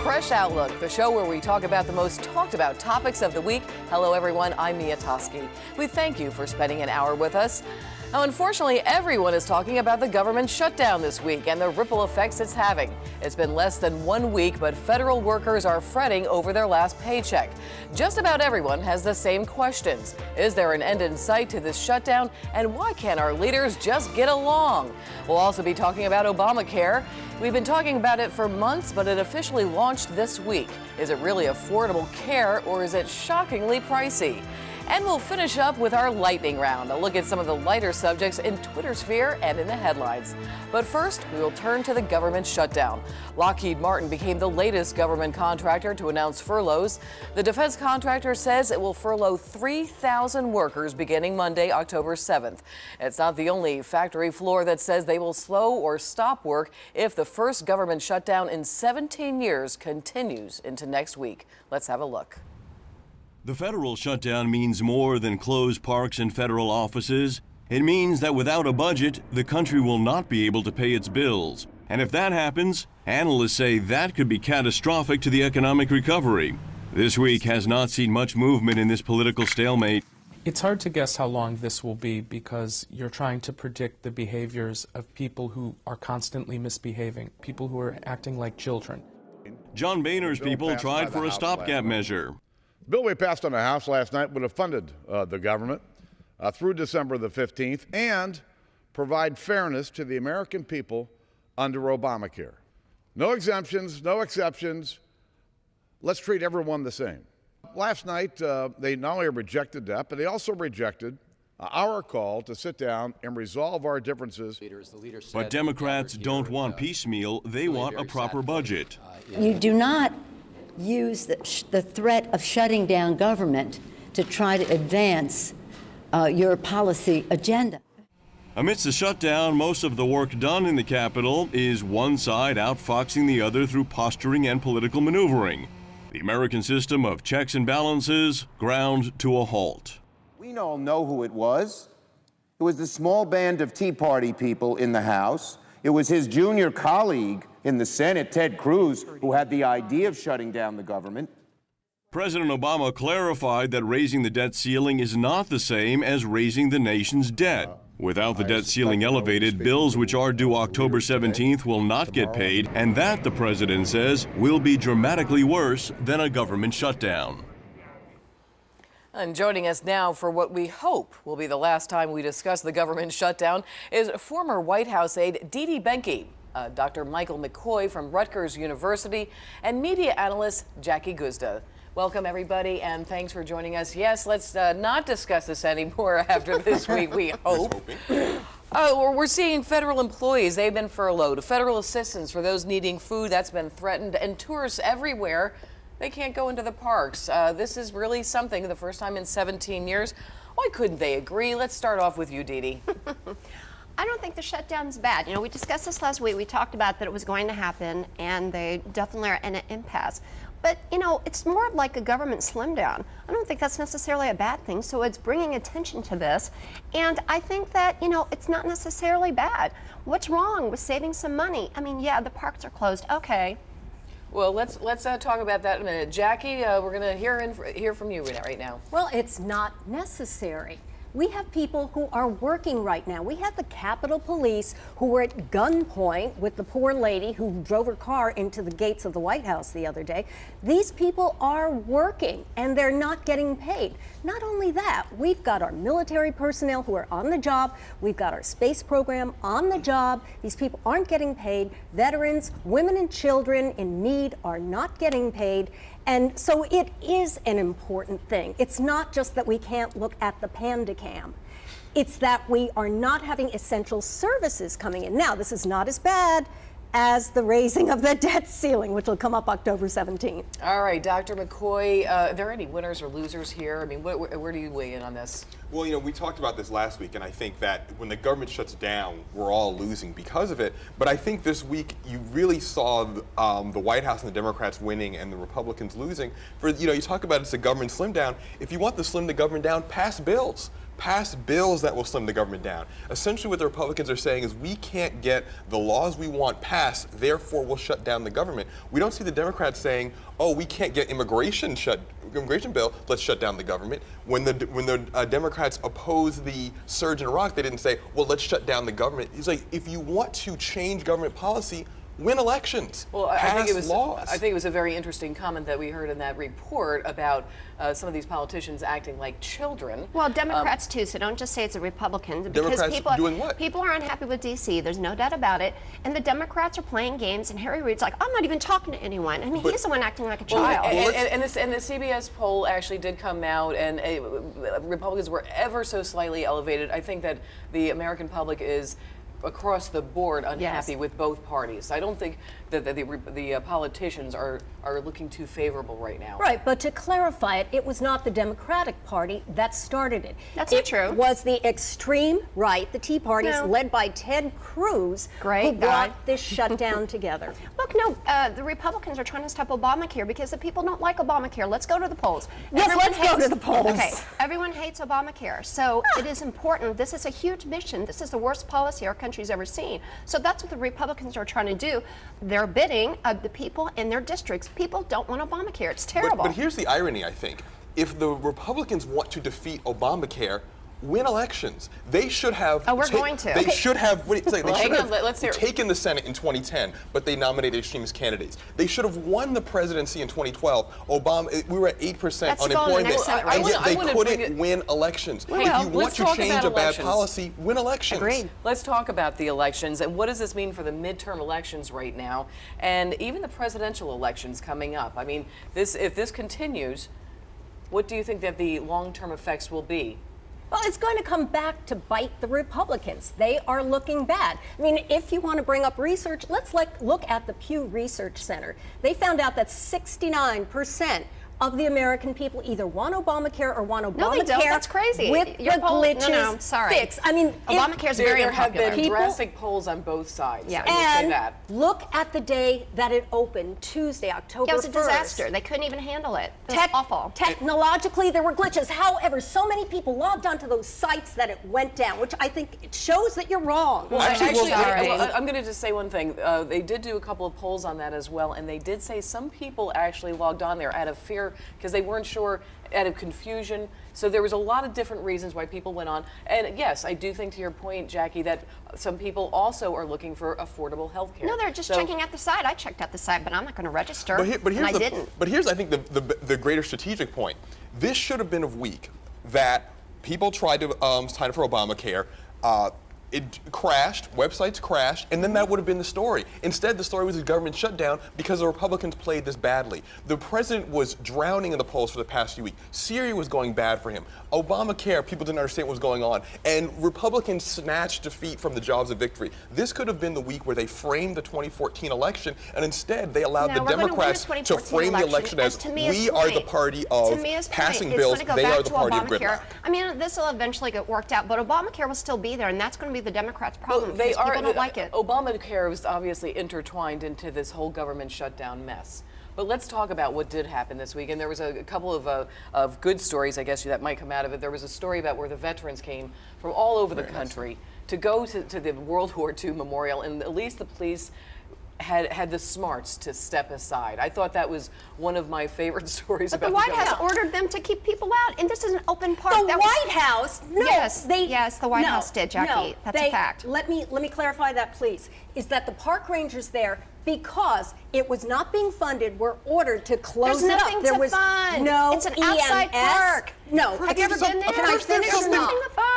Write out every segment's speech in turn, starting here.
Fresh Outlook, the show where we talk about the most talked about topics of the week. Hello, everyone. I'm Mia Toski. We thank you for spending an hour with us. Now, unfortunately, everyone is talking about the government shutdown this week and the ripple effects it's having. It's been less than 1 week, but federal workers are fretting over their last paycheck. Just about everyone has the same questions. Is there an end in sight to this shutdown? And why can't our leaders just get along? We'll also be talking about Obamacare. We've been talking about it for months, but it officially launched this week. Is it really affordable care, or is it shockingly pricey? And we'll finish up with our lightning round, a look at some of the lighter subjects in Twitter sphere and in the headlines. But first, we will turn to the government shutdown. Lockheed Martin became the latest government contractor to announce furloughs. The defense contractor says it will furlough 3,000 workers beginning Monday, October 7th. It's not the only factory floor that says they will slow or stop work if the first government shutdown in 17 years continues into next week. Let's have a look. The federal shutdown means more than closed parks and federal offices. It means that without a budget, the country will not be able to pay its bills. And if that happens, analysts say that could be catastrophic to the economic recovery. This week has not seen much movement in this political stalemate. It's hard to guess how long this will be because you're trying to predict the behaviors of people who are constantly misbehaving, people who are acting like children. John Boehner's people tried for a stopgap measure. The bill we passed on the House last night would have funded the government through December the 15th and provide fairness to the American people under Obamacare. No exemptions, no exceptions. Let's treat everyone the same. Last night, they not only rejected that, but they also rejected our call to sit down and resolve our differences. But Democrats don't want piecemeal. They want a proper budget. You do not use the threat of shutting down government to try to advance your policy agenda. Amidst the shutdown, most of the work done in the Capitol is one side outfoxing the other through posturing and political maneuvering. The American system of checks and balances ground to a halt. We all know who it was. It was the small band of Tea Party people in the House. It was his junior colleague in the Senate, Ted Cruz, who had the idea of shutting down the government. President Obama clarified that raising the debt ceiling is not the same as raising the nation's debt. Without the debt ceiling elevated, bills which are due October 17th will not get paid, and that, the president says, will be dramatically worse than a government shutdown. And joining us now for what we hope will be the last time we discuss the government shutdown is former White House aide Didi Benke, Dr. Michael McCoy from Rutgers University, and media analyst Jackie Guzda. Welcome, everybody, and thanks for joining us. Yes, let's not discuss this anymore after this week, we hope. We're seeing federal employees, they've been furloughed. Federal assistance for those needing food, that's been threatened. And tourists everywhere, they can't go into the parks. This is really something, the first time in 17 years. Why couldn't they agree? Let's start off with you, Didi. I don't think the shutdown's bad. You know, we discussed this last week. We talked about that it was going to happen, and they definitely are in an impasse. But, you know, it's more like a government slim down. I don't think that's necessarily a bad thing, so it's bringing attention to this. And I think that, you know, it's not necessarily bad. What's wrong with saving some money? I mean, yeah, the parks are closed. Okay. Well, let's talk about that in a minute. Jackie, we're going to hear from you right now. Well, it's not necessary. We have people who are working right now. We have the Capitol Police who were at gunpoint with the poor lady who drove her car into the gates of the White House the other day. These people are working and they're not getting paid. Not only that, we've got our military personnel who are on the job. We've got our space program on the job. These people aren't getting paid. Veterans, women and children in need are not getting paid. And so it is an important thing. It's not just that we can't look at the panda cam. It's that we are not having essential services coming in. Now, this is not as bad as the raising of the debt ceiling, which will come up October 17th. All right, Dr. McCoy, are there any winners or losers here? I mean, where do you weigh in on this? Well, you know, we talked about this last week, and I think that when the government shuts down, we're all losing because of it. But I think this week you really saw the White House and the Democrats winning and the Republicans losing. You talk about it's a government slim down. If you want to slim the government down, pass bills. Pass bills that will slim the government down. Essentially what the Republicans are saying is we can't get the laws we want passed, therefore we'll shut down the government. We don't see the Democrats saying, oh, we can't get immigration bill, let's shut down the government. When the Democrats opposed the surge in Iraq, they didn't say, well, let's shut down the government. It's like, if you want to change government policy, win elections. Well, pass I think it was a very interesting comment that we heard in that report about some of these politicians acting like children. Well, Democrats too, so don't just say it's a Republican. Because Democrats people, doing what? People are unhappy with D.C., there's no doubt about it. And the Democrats are playing games, and Harry Reid's like, I'm not even talking to anyone. I mean, he's the one acting like a child. And the CBS poll actually did come out, and Republicans were ever so slightly elevated. I think that the American public is across the board unhappy with both parties. I don't think that the politicians are looking too favorable right now. Right, but to clarify it, it was not the Democratic Party that started it. That's not true. It was the extreme right, the Tea Parties, led by Ted Cruz, who brought this shutdown together. Look, the Republicans are trying to stop Obamacare because the people don't like Obamacare. Let's go to the polls. Yes, let's go to the polls. Okay, everyone hates Obamacare, so it is important. This is a huge mission. This is the worst policy our country's ever seen. So that's what the Republicans are trying to do. They're bidding the people in their districts. People don't want Obamacare. It's terrible. But here's the irony, I think. If the Republicans want to defeat Obamacare, win elections. They should have. Oh, we're going to. They should have. They should have taken the Senate in 2010, but they nominated extremist candidates. They should have won the presidency in 2012. We were at 8% unemployment, and yet they couldn't win elections. If you want to change a bad policy, win elections. Agreed. Let's talk about the elections and what does this mean for the midterm elections right now, and even the presidential elections coming up. I mean, if this continues, what do you think that the long-term effects will be? Well, it's going to come back to bite the Republicans. They are looking bad. I mean, if you want to bring up research, let's look at the Pew Research Center. They found out that 69% of the American people either want Obamacare or want Obamacare. No, they don't. That's crazy. With the glitches fixed. I mean, Obamacare's very unpopular. There have been drastic polls on both sides. Yeah. I will say that. Look at the day that it opened, Tuesday, October 1st. It was a disaster. They couldn't even handle it. It was awful. Technologically, there were glitches. However, so many people logged onto those sites that it went down, which I think it shows that you're wrong. Well, actually, I'm going to just say one thing. They did do a couple of polls on that as well, and they did say some people actually logged on there out of fear because they weren't sure, out of confusion. So there was a lot of different reasons why people went on. And yes, I do think, to your point, Jackie, that some people also are looking for affordable health care. No, they're just checking out the site. I checked out the site, but I'm not going to register. But here's, I think, the greater strategic point. This should have been a week that people tried to sign up for Obamacare. It crashed, websites crashed, and then that would have been the story. Instead, the story was a government shutdown because the Republicans played this badly. The president was drowning in the polls for the past few weeks. Syria was going bad for him. Obamacare, people didn't understand what was going on. And Republicans snatched defeat from the jaws of victory. This could have been the week where they framed the 2014 election, and instead they allowed the Democrats to frame the election as we are the party of passing bills, they are the party of gridlock. I mean, this will eventually get worked out, but Obamacare will still be there, and that's going to be the Democrats' problem. Well, people don't like it. Obamacare was obviously intertwined into this whole government shutdown mess. But let's talk about what did happen this week. And there was a couple of good stories, I guess, that might come out of it. There was a story about where the veterans came from all over the country to go to the World War II Memorial, and at least the police had the smarts to step aside. I thought that was one of my favorite stories. But the White House ordered them to keep people out, and this is an open park. The White House? No. Yes, the White House did, Jackie. That's a fact. Let me clarify that, please. Is that the park rangers there, because it was not being funded, were ordered to close it up. There was nothing to fund. No it's an outside park. No. Have you ever been there?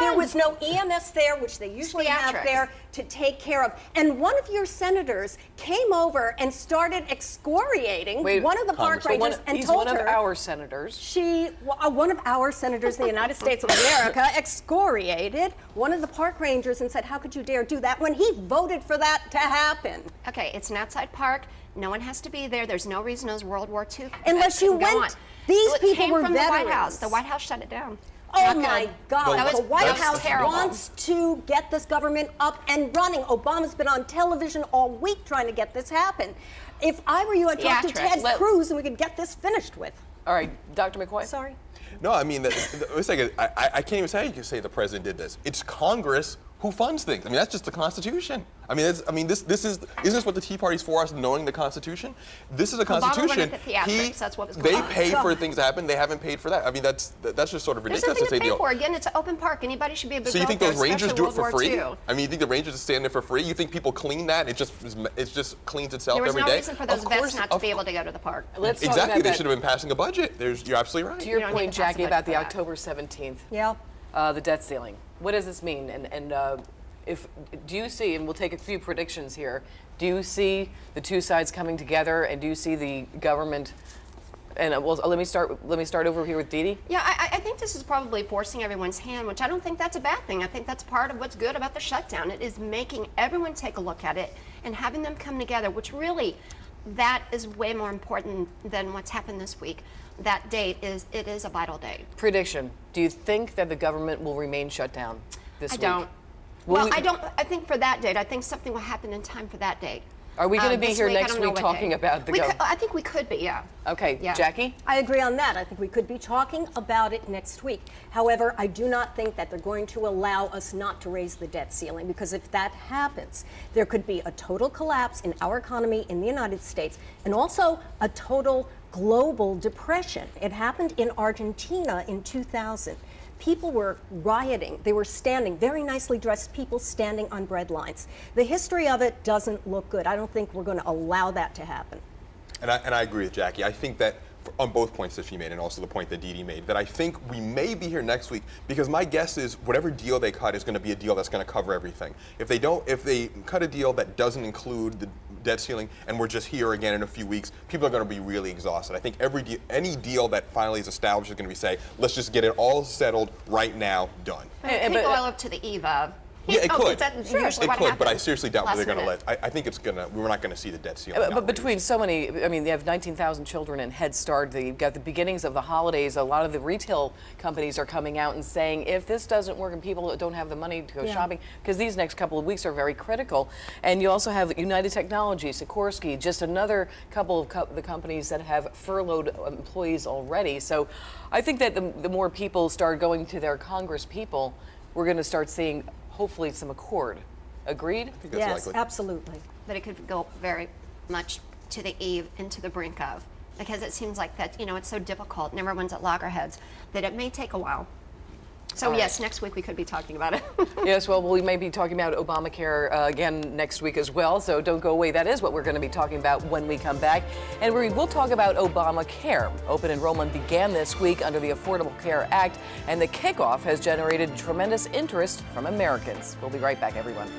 There was no EMS there, which they usually have there. to take care of. And one of your senators came over and started excoriating one of the park rangers and he's told one her of our senators. one of our senators in the United States of America excoriated one of the park rangers and said, how could you dare do that when he voted for that to happen? Okay, it's an outside park. No one has to be there. There's no reason it was World War II. Unless you went. These people came were from veterans. The White House. The White House shut it down. Oh my God, the White House terrible. wants to get this government up and running. Obama's been on television all week trying to get this happen. If I were you, I'd talk to Ted Cruz and we could get this finished with. All right, Dr. McCoy. Sorry. No, I mean, it's like I can't even say you can say the president did this. It's Congress who funds things. I mean, that's just the Constitution. I mean, isn't this what the Tea Party's for us, knowing the Constitution? This is a Constitution. They pay for things to happen. They haven't paid for that. I mean, that's just sort of ridiculous to say. There's nothing to pay for. Again, it's an open park. Anybody should be able to go. So you think there, those rangers do it for free? II. I mean, you think the rangers just stand there for free? You think people clean that? It just cleans itself every day. There was no reason for those vets not to be able to go to the park. Exactly. They should have been passing a budget. You're absolutely right. To your point, Jackie, about the October 17th. Yeah. The debt ceiling. What does this mean? Do you see, and we'll take a few predictions here, do you see the two sides coming together, and do you see the government, and let me start over here with Dee Dee? Yeah, I think this is probably forcing everyone's hand, which I don't think that's a bad thing. I think that's part of what's good about the shutdown. It is making everyone take a look at it and having them come together, which really, that is way more important than what's happened this week. That date is a vital date. Prediction. Do you think that the government will remain shut down this week? I don't. I don't. I think for that date, I think something will happen in time for that date. Are we going to be here next week talking about the government? I think we could be, yeah. Okay, yeah. Jackie? I agree on that. I think we could be talking about it next week. However, I do not think that they're going to allow us not to raise the debt ceiling, because if that happens, there could be a total collapse in our economy in the United States, and also a total global depression. It happened in Argentina in 2000. People were rioting. They were standing, very nicely dressed people standing on bread lines. The history of it doesn't look good. I don't think we're going to allow that to happen. And I agree with Jackie. I think that on both points that she made, and also the point that Dee Dee made, that I think we may be here next week, because my guess is whatever deal they cut is going to be a deal that's going to cover everything. If they cut a deal that doesn't include the debt ceiling, and we're just here again in a few weeks, people are going to be really exhausted. I think any deal that finally is established is going to be let's just get it all settled right now, done. It could go up to the eve of. Yeah, it could. It could, but I seriously doubt they're going to let. I think we're not going to see the debt ceiling. But between so many, I mean, they have 19,000 children in Head Start. You've got the beginnings of the holidays. A lot of the retail companies are coming out and saying, if this doesn't work and people don't have the money to go shopping, because these next couple of weeks are very critical. And you also have United Technologies, Sikorsky, just another couple of the companies that have furloughed employees already. So I think that the more people start going to their Congress people, we're going to start seeing hopefully some accord. Agreed? I think that's yes, likely. Absolutely. But it could go very much to the eve and to the brink of, because it seems like that, it's so difficult and everyone's at loggerheads that it may take a while. So yes, next week we could be talking about it. Yes, well, we may be talking about Obamacare again next week as well, so don't go away. That is what we're going to be talking about when we come back. And we will talk about Obamacare. Open enrollment began this week under the Affordable Care Act, and the kickoff has generated tremendous interest from Americans. We'll be right back, everyone.